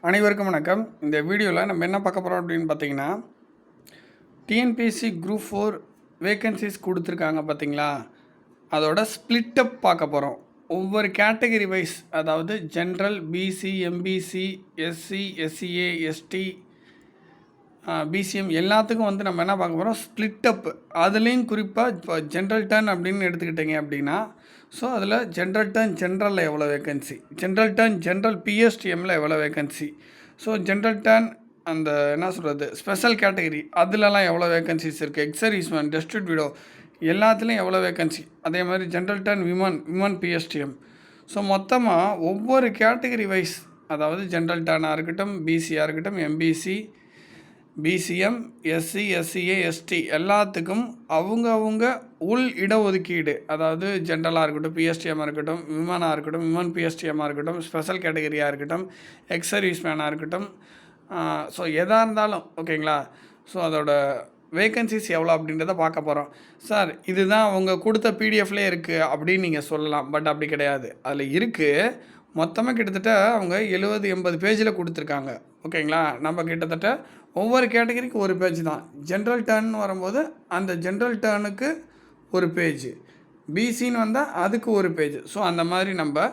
அனைவருக்கும் வணக்கம். இந்த வீடியோவில் நம்ம என்ன பார்க்க போகிறோம் அப்படின்னு பார்த்தீங்கன்னா, டிஎன்பிஎஸ்சி குரூப் 4 வேகன்சிஸ் கொடுத்துருக்காங்க பார்த்தீங்களா, அதோட ஸ்ப்ளிட் அப் பார்க்க போகிறோம். ஒவ்வொரு கேட்டகரி வைஸ், அதாவது general, BC, MBC, SC, SCA, ST, BCM எல்லாத்துக்கும் வந்து நம்ம என்ன பார்க்க போகிறோம், ஸ்ப்ளிட் அப். அதுலேயும் குறிப்பாக இப்போ ஜென்ரல் டர்ன் அப்படின்னு எடுத்துக்கிட்டிங்க அப்படின்னா, ஸோ அதில் ஜென்ரல் டர்ன் ஜென்ரலில் எவ்வளோ வேகன்சி, ஜென்ரல் டர்ன் ஜென்ரல் பிஎஸ்டிஎம்மில் எவ்வளோ வேகன்சி, ஸோ ஜென்ரல் டர்ன் அந்த என்ன சொல்கிறது ஸ்பெஷல் கேட்டகரி அதிலலாம் எவ்வளோ வேகன்சிஸ் இருக்குது, எக்ஸர்வீஸ்மேன், டெஸ்டிடியூட் விடோ எல்லாத்துலேயும் எவ்வளோ வேகன்சி, அதே மாதிரி general turn women PSTM. So மொத்தமாக ஒவ்வொரு கேட்டகரி வைஸ், அதாவது ஜென்ரல் டர்னாக இருக்கட்டும், பிசியாக இருக்கட்டும், MBC, BCM, SC, SCA, ST எல்லாத்துக்கும் அவங்க உள் இடஒதுக்கீடு, அதாவது ஜென்ரலாக இருக்கட்டும், பிஎஸ்டிஎம்மாக இருக்கட்டும், விமனாக இருக்கட்டும், விமன் பிஎஸ்டிஎம்மாக இருக்கட்டும், ஸ்பெஷல் கேட்டகரியாக இருக்கட்டும், எக்ஸர்வீஸ்மேனாக இருக்கட்டும், ஸோ எதாக இருந்தாலும் ஓகேங்களா. ஸோ அதோட வேகன்சிஸ் எவ்வளோ அப்படின்றத பார்க்க போகிறோம். சார் இதுதான் அவங்க கொடுத்த பிடிஎஃப்லேயே இருக்குது அப்படின்னு நீங்கள் சொல்லலாம். பட் அப்படி கிடையாது. அதில் இருக்குது மொத்தமாக கிட்டத்தட்ட அவங்க 70-80 பேஜில் கொடுத்துருக்காங்க ஓகேங்களா. நம்ம கிட்டத்தட்ட ஒவ்வொரு கேட்டகரிக்கு ஒரு பேஜ் தான். ஜென்ரல் டர்ன் வரும்போது அந்த ஜென்ரல் டர்னுக்கு ஒரு பேஜ், பிசின்னு வந்தால் அதுக்கு ஒரு பேஜ். ஸோ அந்த மாதிரி நம்ம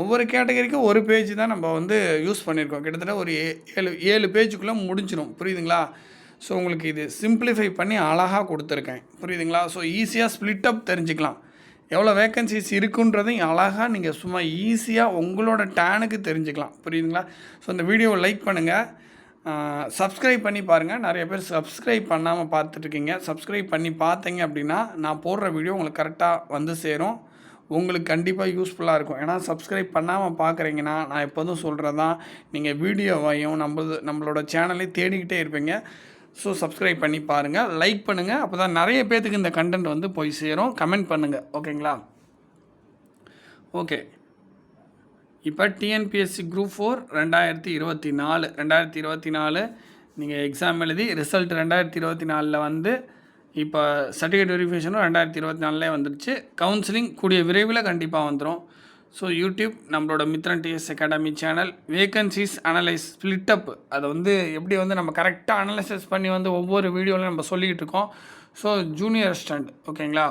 ஒவ்வொரு கேட்டகரிக்கும் ஒரு பேஜ் தான் நம்ம வந்து யூஸ் பண்ணியிருக்கோம். கிட்டத்தட்ட ஒரு 7 பேஜுக்குள்ளே முடிஞ்சிடும். புரியுதுங்களா. ஸோ உங்களுக்கு இது சிம்பிளிஃபை பண்ணி அழகாக கொடுத்துருக்கேன். புரியுதுங்களா. ஸோ ஈஸியாக ஸ்ப்ளிட் அப் தெரிஞ்சுக்கலாம். எவ்வளோ வேக்கன்சிஸ் இருக்குன்றதையும் அழகாக நீங்கள் சும்மா ஈஸியாக உங்களோட டேனுக்கு தெரிஞ்சுக்கலாம். புரியுதுங்களா. ஸோ இந்த வீடியோவை லைக் பண்ணுங்கள், சப்ஸ்கிரைப் பண்ணி பாருங்கள். நிறைய பேர் சப்ஸ்கிரைப் பண்ணாமல் பார்த்துட்ருக்கீங்க. சப்ஸ்கிரைப் பண்ணி பார்த்தீங்க அப்படின்னா நான் போடுற வீடியோ உங்களுக்கு கரெக்டாக வந்து சேரும். உங்களுக்கு கண்டிப்பாக யூஸ்ஃபுல்லாக இருக்கும். ஏன்னா சப்ஸ்கிரைப் பண்ணாமல் பார்க்குறீங்கன்னா நான் எப்போதும் சொல்கிறது தான், நீங்கள் வீடியோவையும் நம்மளோட சேனலை தேடிக்கிட்டே இருப்பீங்க. ஸோ சப்ஸ்கிரைப் பண்ணி பாருங்கள், லைக் பண்ணுங்கள். அப்போ தான் நிறைய பேர்த்துக்கு இந்த கண்டென்ட் வந்து போய் சேரும். கமெண்ட் பண்ணுங்கள் ஓகேங்களா. ஓகே, இப்போ டிஎன்பிஎஸ்சி குரூப் 4 2024 நீங்கள் எக்ஸாம் எழுதி ரிசல்ட் 2024 வந்து இப்போ சர்டிஃபிகேட் வெரிஃபிகேஷனும் 2024 வந்துடுச்சு. கவுன்சிலிங் கூடிய விரைவில் கண்டிப்பாக வந்துடும். ஸோ யூடியூப் நம்மளோட Mithran DS academy channel vacancies analyse split up, அதை வந்து எப்படி வந்து நம்ம கரெக்டாக அனலைசிஸ் பண்ணி வந்து ஒவ்வொரு வீடியோவிலும் நம்ம சொல்லிக்கிட்டு இருக்கோம். ஸோ ஜூனியர் அசிஸ்டண்ட் ஓகேங்களா.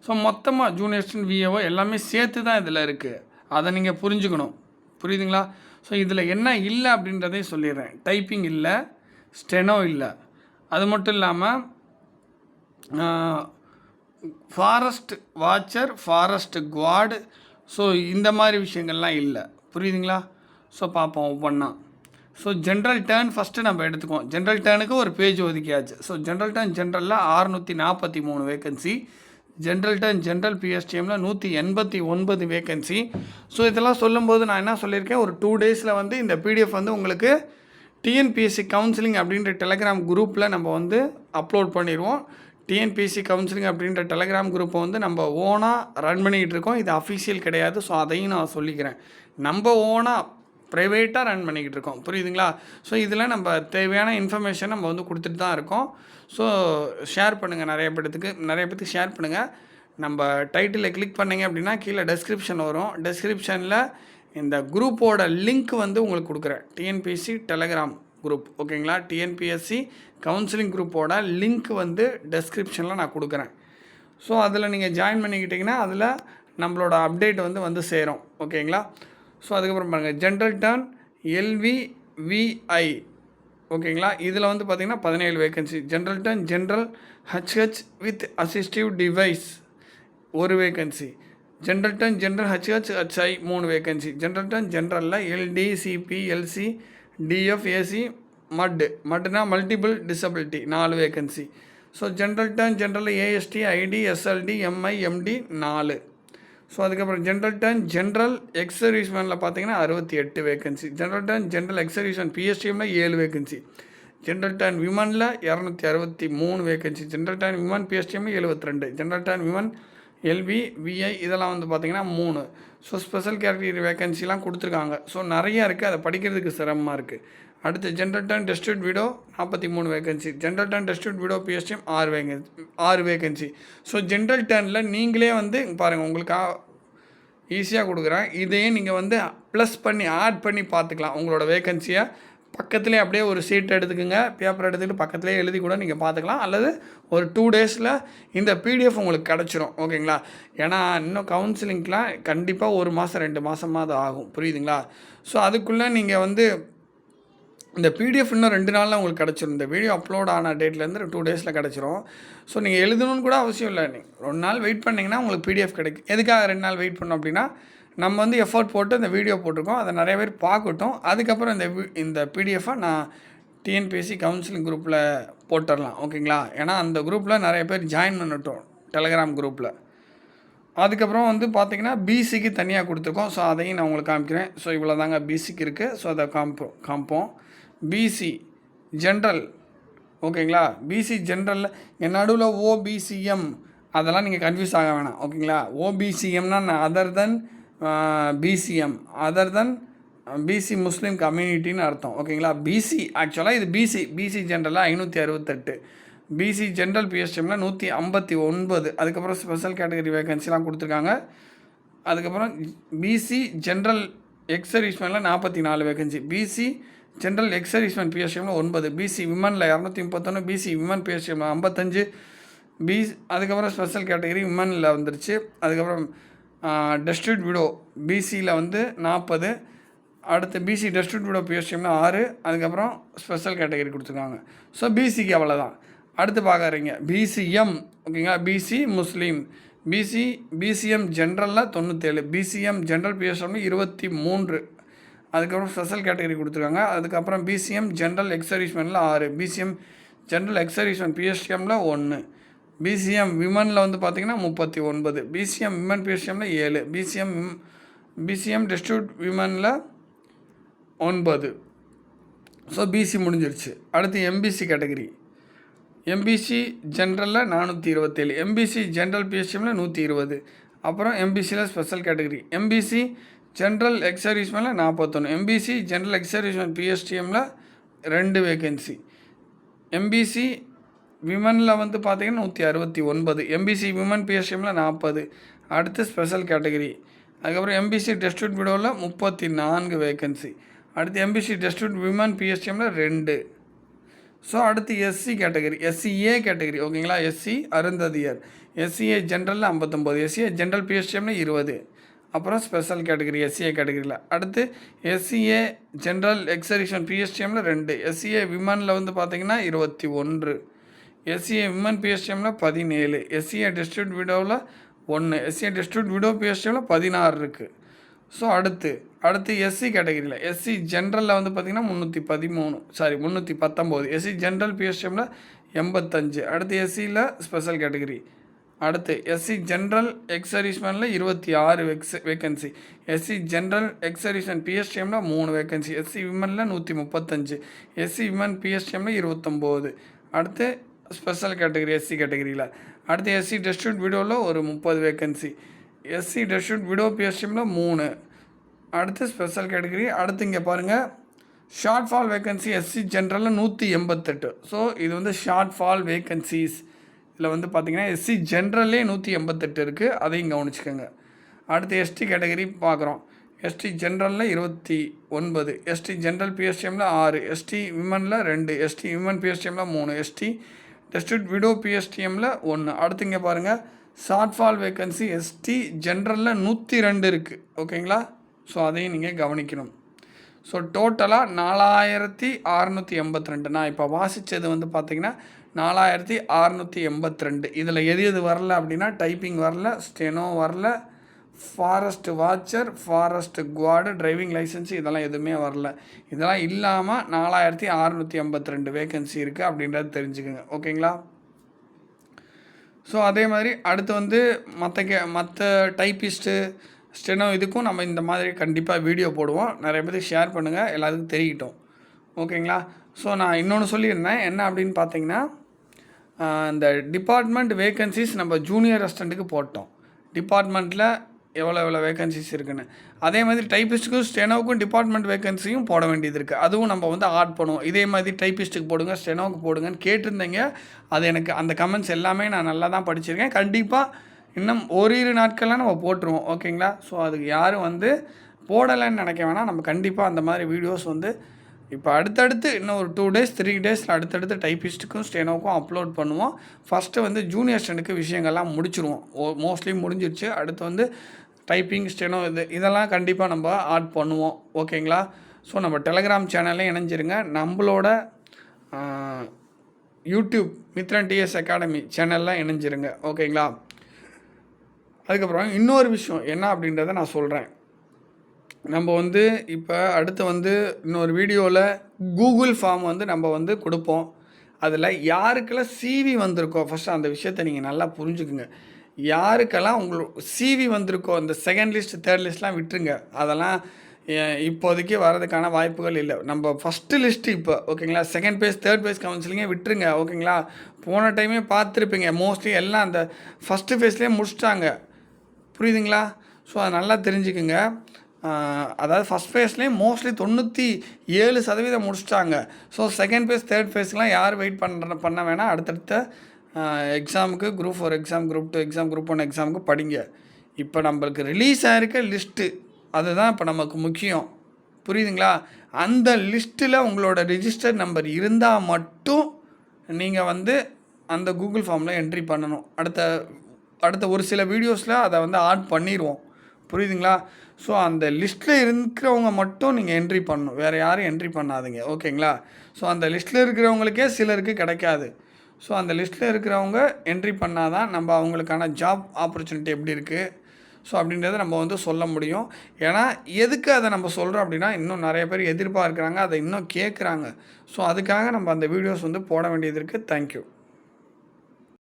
ஸோ மொத்தமாக ஜூனியர் அசிஸ்டண்ட் விஏஓ எல்லாமே சேர்த்து தான் இதில் இருக்குது. அதை நீங்கள் புரிஞ்சுக்கணும். புரியுதுங்களா. ஸோ இதில் என்ன இல்லை அப்படின்றதையும் சொல்லிடுறேன். டைப்பிங் இல்லை, ஸ்டெனோ இல்லை, அது மட்டும் இல்லாமல் ஃபாரஸ்ட் வாட்சர், ஃபாரஸ்ட் குவார்டு, ஸோ இந்த மாதிரி விஷயங்கள்லாம் இல்லை. புரியுதுங்களா. ஸோ பார்ப்போம் ஒவ்வொன்றா. ஸோ ஜென்ரல் டர்ன் ஃபஸ்ட்டு நம்ம எடுத்துக்குவோம். ஜென்ரல் டர்னுக்கு ஒரு பேஜ் ஒதுக்கியாச்சு. ஸோ ஜென்ரல் டர்ன் ஜென்ரலில் 643 வேகன்சி, ஜென்ரல் டர்ன் ஜென்ரல் பிஎஸ்டிஎம்மில் 189 வேகன்சி. ஸோ இதெல்லாம் சொல்லும்போது நான் என்ன சொல்லியிருக்கேன், ஒரு 2 டேஸில் வந்து இந்த பிடிஎஃப் வந்து உங்களுக்கு டிஎன்பிஎஸ்சி கவுன்சிலிங் அப்படின்ற டெலகிராம் குரூப்பில் நம்ம வந்து அப்லோட் பண்ணிடுவோம். டிஎன்பிஎஸ்சி கவுன்சிலிங் அப்படின்ற டெலகிராம் குரூப்பை வந்து நம்ம ஓனாக ரன் பண்ணிக்கிட்டு இருக்கோம். இது அஃபிஷியல் கிடையாது. ஸோ அதையும் நான் சொல்லிக்கிறேன். நம்ம ஓனாக ப்ரைவேட்டாக ரன் பண்ணிக்கிட்டு இருக்கோம். புரியுதுங்களா. ஸோ இதில் நம்ம தேவையான இன்ஃபர்மேஷன் நம்ம வந்து கொடுத்துட்டு தான் இருக்கோம். ஸோ ஷேர் பண்ணுங்கள், நிறைய பேருக்கு ஷேர் பண்ணுங்கள். நம்ம டைட்டிலில் கிளிக் பண்ணிங்க அப்படின்னா கீழே டெஸ்கிரிப்ஷன் வரும். டெஸ்கிரிப்ஷனில் இந்த குரூப்போட லிங்க் வந்து உங்களுக்கு கொடுக்குறேன். டிஎன்பிஎஸ்சி டெலகிராம் குரூப் ஓகேங்களா. டிஎன்பிஎஸ்சி கவுன்சிலிங் குரூப்போட லிங்க் வந்து டெஸ்கிரிப்ஷனில் நான் கொடுக்குறேன். ஸோ அதில் நீங்கள் ஜாயின் பண்ணிக்கிட்டிங்கன்னா அதில் நம்மளோட அப்டேட் வந்து சேரும் ஓகேங்களா. ஸோ அதுக்கப்புறம் பாருங்கள், ஜென்ரல் டர்ன் எல்விவிஐ ஓகேங்களா. இதில் வந்து பார்த்திங்கன்னா 17 vacancy. General turn general HH with assistive device 1 vacancy. General turn general HH HI 3 vacancy. General turn ஜென்ரலில் LD, CP, LC, DF, AC, மட்னா multiple disability 4 vacancy. So general turn ஜென்ரலில் ASD, ID, SLD, MI, MD 4. So அதுக்கப்புறம் general turn general எக்ஸர்வீஸ்மேனில் பார்த்தீங்கன்னா 68 vacancy. General turn general ex serviceman பிஎஸ்டிஎம்மில் 7 vacancy. General turn விமனில் 263 vacancy. General turn women பிஎஸ்டிஎம்மில் 72. General turn women LV, VI இதெல்லாம் வந்து பார்த்திங்கன்னா 3. ஸோ ஸ்பெஷல் கேட்டகரி வேகன்சிலாம் கொடுத்துருக்காங்க. ஸோ நிறையா இருக்குது, அதை படிக்கிறதுக்கு சிரமமாக இருக்குது. அடுத்து general turn destitute widow 43 vacancy. General turn destitute widow PSTM 6 vacancy. So general டர்னில் நீங்களே வந்து பாருங்கள், உங்களுக்கு ஈஸியாக கொடுக்குறேன். இதையும் நீங்கள் வந்து ப்ளஸ் பண்ணி ஆட் பண்ணி பார்த்துக்கலாம். உங்களோட வேக்கன்சியை பக்கத்துலேயே அப்படியே ஒரு சீட் எடுத்துக்கோங்க, பேப்பர் எடுத்துக்கிட்டு பக்கத்துலேயே எழுதி கூட நீங்கள் பார்த்துக்கலாம். அல்லது ஒரு 2 டேஸில் இந்த பிடிஎஃப் உங்களுக்கு கிடச்சிரும். ஓகேங்களா? ஏன்னா இன்னும் கவுன்சிலிங்க்கெலாம் கண்டிப்பாக 1 மாதம் 2 மாதமாவது ஆகும். புரியுதுங்களா? ஸோ அதுக்குள்ளே நீங்கள் வந்து இந்த பிடிஎஃப் இன்னும் 2 நாளில் உங்களுக்கு கிடச்சிரும். இந்த வீடியோ அப்லோட் ஆன டேட்லேருந்து 2 டேஸில் கிடச்சிரும். ஸோ நீங்கள் எழுதணும்னு கூட அவசியம் இல்லை. நீங்கள் 1 நாள் வெயிட் பண்ணிங்கன்னா உங்களுக்கு பிடிஎஃப் கிடைக்கும். எதுக்காக 2 நாள் வெயிட் பண்ணோம் அப்படின்னா, நம்ம வந்து எஃபோர்ட் போட்டு இந்த வீடியோ போட்டிருக்கோம், அதை நிறைய பேர் பார்க்கட்டும். அதுக்கப்புறம் இந்த பிடிஎஃபை நான் டிஎன்பிஎஸ்சி கவுன்சிலிங் குரூப்பில் போட்டுடலாம். ஓகேங்களா? ஏன்னா அந்த குரூப்பில் நிறைய பேர் ஜாயின் பண்ணட்டும், டெலகிராம் குரூப்பில். அதுக்கப்புறம் வந்து பார்த்திங்கன்னா பிசிக்கு தனியாக கொடுத்துருக்கோம். ஸோ அதையும் நான் உங்களுக்கு காமிக்கிறேன். ஸோ இவ்வளோ தாங்க பிசிக்கு இருக்குது. ஸோ அதை காமிப்போம். PC general. ஓகேங்களா? பிசி ஜென்ரலில் என் நடுவில் ஓபிசிஎம் அதெல்லாம் நீங்கள் கன்ஃபியூஸ் ஆக வேணாம். ஓகேங்களா? ஓபிசிஎம்னா அதர் தென் பிசிஎம், அதர் தென் பிசி முஸ்லீம் கம்யூனிட்டின்னு அர்த்தம். ஓகேங்களா? பிசி ஆக்சுவலாக இது பிசி ஜென்ரலாக 568, பிசி ஜென்ரல் பிஎஸ்டிஎம்மில் 159. அதுக்கப்புறம் ஸ்பெஷல் கேட்டகரி வேகன்சிலாம் கொடுத்துருக்காங்க. அதுக்கப்புறம் பிசி ஜென்ரல் எக்ஸர்வீஸ்மெனில் 44 வேகன்சி, பிசி ஜென்ரல் எக்ஸர்வீஸ்மென் பிஎஸ்டிஎம்மில் 9, பிசி விமனில் 231, பிசி விமன் பிஎஸ்டிஎம்மில் 55, அதுக்கப்புறம் ஸ்பெஷல் கேட்டகரி விமனில் வந்துருச்சு. அதுக்கப்புறம் டெஸ்டியூட் விடோ பிசியில் வந்து 40, அடுத்து பிசி டெஸ்டியூட் விடோ பிஎஸ்டிஎம்மில் 6, அதுக்கப்புறம் ஸ்பெஷல் கேட்டகரி கொடுத்துருக்காங்க. ஸோ பிசிக்கு அவ்வளோதான். அடுத்து பார்க்குறீங்க பிசிஎம். ஓகேங்களா? பிசி முஸ்லீம், பிசிஎம் ஜென்ரலில் 97, பிசிஎம் ஜென்ரல் பிஎஸ்டிஎம்மில் 23, அதுக்கப்புறம் ஸ்பெஷல் கேட்டகரி கொடுத்துருக்காங்க. அதுக்கப்புறம் பிசிஎம் ஜென்ரல் எக்ஸர்வீஸ்மெனில் 6, பிசிஎம் ஜென்ரல் எக்ஸர்வீஸ்மென் பிஎஸ்டிஎம்மில் 1, பிசிஎம் விமனில் வந்து பார்த்திங்கன்னா 39, பிசிஎம் விமன் பிஎஸ்டிஎம்மில் 7, பிசிஎம் டிஸ்ட்ரிபியூட் விமனில் 9. ஸோ பிசி முடிஞ்சிருச்சு. அடுத்து எம்பிசி கேட்டகரி. எம்பிசி ஜென்ரலில் 427, எம்பிசி ஜென்ரல் பிஎஸ்டிஎம்மில் 120, அப்புறம் எம்பிசியில் ஸ்பெஷல் கேட்டகரி. எம்பிசி ஜென்ரல் எக்ஸர்வீஸ்மெனில் 41, எம்பிசி ஜென்ரல் எக்ஸர்வீஸ்மென் பிஎஸ்டிஎம்மில் 2 வேகன்சி, எம்பிசி விமனில் வந்து பார்த்திங்கன்னா 169, எம்பிசி விமன் பிஎஸ்டிஎம்மில் 40. அடுத்து ஸ்பெஷல் கேட்டகரி. அதுக்கப்புறம் எம்பிசி டெஸ்டியூட் விடோவில் 34 வேகன்சி. அடுத்து எம்பிசி டெஸ்டியூட் விமன் பிஎஸ்டிஎம்மில் 2. ஸோ அடுத்து எஸ்சி கேட்டகரி, எஸ்சிஏ கேட்டகரி. ஓகேங்களா? எஸ்சி அருந்ததியர், எஸ்சிஏ ஜென்ரலில் 59, எஸ்சிஏ ஜென்ரல் பிஎஸ்டிஎம்மில் 20, அப்புறம் ஸ்பெஷல் கேட்டகரி எஸ்சிஏ கேட்டகரியில். அடுத்து எஸ்சிஏ ஜென்ரல் எக்ஸர்வீஸ்மென் பிஎஸ்டிஎம்மில் 2, எஸ்சிஏ விமனில் வந்து பார்த்திங்கன்னா 21, எஸ்சிஏ விமன் பிஎஸ்டிஎம்மில் 17, எஸ்சிஏ டிஸ்ட்ரிபியூட் விடோவில் 1, எஸ்சிஏ டிஸ்ட்ரிபியூட் விடோ பிஎஸ்டிஎம்மில் 16 இருக்குது. ஸோ அடுத்து எஸ்சி கேட்டகரியில், எஸ்சி ஜென்ரலில் வந்து பார்த்திங்கன்னா 319, எஸ்சி ஜென்ரல் பிஎஸ்டிஎம்மில் 85. அடுத்து எஸ்சியில் ஸ்பெஷல் கேட்டகரி. அடுத்து எஸ்சி ஜென்ரல் எக்ஸர்வீஸ்மெனில் 26 வேகன்சி, எஸ்சி ஜென்ரல் எக்ஸர்வீஸ்மென் பிஎஸ்டிஎம்மில் 3 வேகன்சி, எஸ்சி விமனில் 135, எஸ்சி விமன் பிஎஸ்டிஎம்மில் 29. அடுத்து ஸ்பெஷல் கேட்டகரி எஸ்சி கேட்டகரியில். அடுத்து எஸ்சி டெஸ்டியூட் விடோவில் ஒரு 30 வேகன்சி, எஸ்சி டெஸ்டியூட் விடோ பிஎஸ்டிஎம்மில் 3. அடுத்து ஸ்பெஷல் கேட்டகரி. அடுத்து இங்கே பாருங்கள், ஷார்ட் ஃபால் வேகன்சி எஸ்சி ஜென்ரலில் 188. ஸோ இது வந்து ஷார்ட் ஃபால் வேகன்சிஸ். இதில் வந்து பார்த்திங்கன்னா எஸ்சி ஜென்ரல்லே 188 இருக்குது, அதையும் கவனிச்சுக்கோங்க. அடுத்து எஸ்டி கேட்டகரி பார்க்குறோம். எஸ்டி ஜென்ரலில் 29, எஸ்டி ஜென்ரல் பிஎஸ்டிஎம்மில் 6, எஸ்டி விமனில் 2, எஸ்டி விமன் பிஎஸ்டிஎம்மில் 3, எஸ்டி டெஸ்டியூட் விடோ பிஎஸ்டிஎம்மில் 1. அடுத்து இங்கே பாருங்கள், ஷார்ட் ஃபால் வேகன்சி எஸ்டி ஜென்ரலில் 102 இருக்குது. ஓகேங்களா? ஸோ அதையும் நீங்கள் கவனிக்கணும். ஸோ டோட்டலாக 4682. நான் இப்போ வாசித்தது வந்து பார்த்திங்கன்னா 4682. இதில் எது வரல அப்படின்னா, டைப்பிங் வரல, ஸ்டெனோ வரல, forest watcher, forest guard, driving licence இதெல்லாம் எதுவுமே வரல. இதெல்லாம் இல்லாமல் 4682 வேகன்சி இருக்குது அப்படின்றது தெரிஞ்சுக்கோங்க. ஓகேங்களா? ஸோ அதே மாதிரி அடுத்து வந்து மற்ற டைப்பிஸ்ட்டு, ஸ்டெனோ இதுக்கும் நம்ம இந்த மாதிரி கண்டிப்பாக வீடியோ போடுவோம். நிறைய பேருக்கு ஷேர் பண்ணுங்கள், எல்லாத்துக்கும் தெரியட்டும். ஓகேங்களா? ஸோ நான் இன்னொன்று சொல்லியிருந்தேன், என்ன அப்படின்னு பார்த்தீங்கன்னா, இந்த டிபார்ட்மெண்ட் வேகன்சிஸ் நம்ம ஜூனியர் அசிஸ்டண்ட்டுக்கு போட்டோம். டிபார்ட்மெண்ட்டில் எவ்வளோ வேகன்சிஸ் இருக்குன்னு. அதே மாதிரி டைப்பிஸ்ட்டுக்கும் ஸ்டெனோவுக்கும் டிபார்ட்மெண்ட் வேகன்சியும் போட வேண்டியது இருக்குது. அதுவும் நம்ம வந்து ஆட் பண்ணுவோம். இதே மாதிரி டைப்பிஸ்ட்டுக்கு போடுங்க, ஸ்டெனோவுக்கு போடுங்கன்னு கேட்டிருந்தீங்க. அது எனக்கு அந்த கமெண்ட்ஸ் எல்லாமே நான் நல்லா தான் படிச்சிருக்கேன். கண்டிப்பாக இன்னும் ஓரிரு நாட்கள்லாம் நம்ம போட்டுருவோம். ஓகேங்களா? ஸோ அதுக்கு யாரும் வந்து போடலைன்னு நினைக்க வேணாம். நம்ம கண்டிப்பாக அந்த மாதிரி வீடியோஸ் வந்து இப்போ அடுத்தடுத்து இன்னும் ஒரு 2 டேஸ் 3 டேஸில் அடுத்தடுத்து டைப்பிஸ்ட்டுக்கும் ஸ்டெனோக்கும் அப்லோட் பண்ணுவோம். ஃபஸ்ட்டு வந்து ஜூனியர் ஸ்டெனுக்கு விஷயங்கள்லாம் முடிச்சிருவோம். மோஸ்ட்லி முடிஞ்சிருச்சு. அடுத்து வந்து டைப்பிங் ஸ்டெனோ இதெல்லாம் கண்டிப்பாக நம்ம ஆட் பண்ணுவோம். ஓகேங்களா? ஸோ நம்ம டெலகிராம் சேனல்லே இணைஞ்சிருங்க. நம்மளோட யூடியூப் மித்ரன் டிஎஸ் அகாடமி சேனல்லாம் இணைஞ்சிருங்க. ஓகேங்களா? அதுக்கப்புறம் இன்னொரு விஷயம் என்ன அப்படின்றத நான் சொல்கிறேன். நம்ம வந்து இப்போ அடுத்து வந்து இன்னொரு வீடியோவில் கூகுள் ஃபார்ம் வந்து நம்ம வந்து கொடுப்போம். அதில் யாருக்கெல்லாம் சிவி வந்திருக்கோ ஃபஸ்ட்டு அந்த விஷயத்தை நீங்கள் நல்லா புரிஞ்சுக்குங்க. யாருக்கெல்லாம் சிவி வந்திருக்கோ அந்த செகண்ட் லிஸ்ட் தேர்ட் லிஸ்ட்லாம் விட்டுருங்க. அதெல்லாம் இப்போதைக்கு வர்றதுக்கான வாய்ப்புகள் இல்லை. நம்ம ஃபஸ்ட்டு லிஸ்ட்டு இப்போ ஓகேங்களா, செகண்ட் பேஸ் தேர்ட் பேஸ் கவுன்சிலிங்கே விட்டுருங்க. ஓகேங்களா? போன டைமே பார்த்துருப்பீங்க, மோஸ்ட்லி எல்லாம் அந்த ஃபஸ்ட்டு ஃபேஸ்லேயே முடிச்சிட்டாங்க. புரியுதுங்களா? ஸோ அதை நல்லா தெரிஞ்சுக்குங்க. அதாவது ஃபஸ்ட் ஃபேஸ்லேயே மோஸ்ட்லி 97% முடிச்சிட்டாங்க. ஸோ செகண்ட் ஃபேஸ் தேர்ட் ஃபேஸ்லாம் யார் வெயிட் பண்ண வேணாம். அடுத்தடுத்த எக்ஸாமுக்கு group 4 exam, group 2 exam, group 1 எக்ஸாமுக்கு படிங்க. இப்போ நம்மளுக்கு ரிலீஸ் ஆகிருக்க லிஸ்ட்டு அதுதான் இப்போ நமக்கு முக்கியம். புரியுதுங்களா? அந்த லிஸ்ட்டில் உங்களோட ரிஜிஸ்டர் நம்பர் இருந்தால் மட்டும் நீங்கள் வந்து அந்த கூகுள் ஃபார்மில் என்ட்ரி பண்ணணும். அடுத்த ஒரு சில வீடியோஸில் அதை வந்து ஆட் பண்ணிடுவோம். புரியுதுங்களா? ஸோ அந்த லிஸ்ட்டில் இருக்கிறவங்க மட்டும் நீங்கள் என்ட்ரி பண்ணணும். வேறு யாரும் என்ட்ரி பண்ணாதீங்க. ஓகேங்களா? ஸோ அந்த லிஸ்ட்டில் இருக்கிறவங்களுக்கே சிலருக்கு கிடைக்காது. ஸோ அந்த லிஸ்ட்டில் இருக்கிறவங்க என்ட்ரி பண்ணால் தான் நம்ம அவங்களுக்கான ஜாப் ஆப்பர்ச்சுனிட்டி எப்படி இருக்குது ஸோ அப்படின்றத நம்ம வந்து சொல்ல முடியும். ஏன்னா எதுக்கு அதை நம்ம சொல்கிறோம் அப்படின்னா, இன்னும் நிறைய பேர் எதிர்பார்க்குறாங்க, அதை இன்னும் கேட்குறாங்க. ஸோ அதுக்காக நம்ம அந்த வீடியோஸ் வந்து போட வேண்டியது இருக்குது. தேங்க்யூ.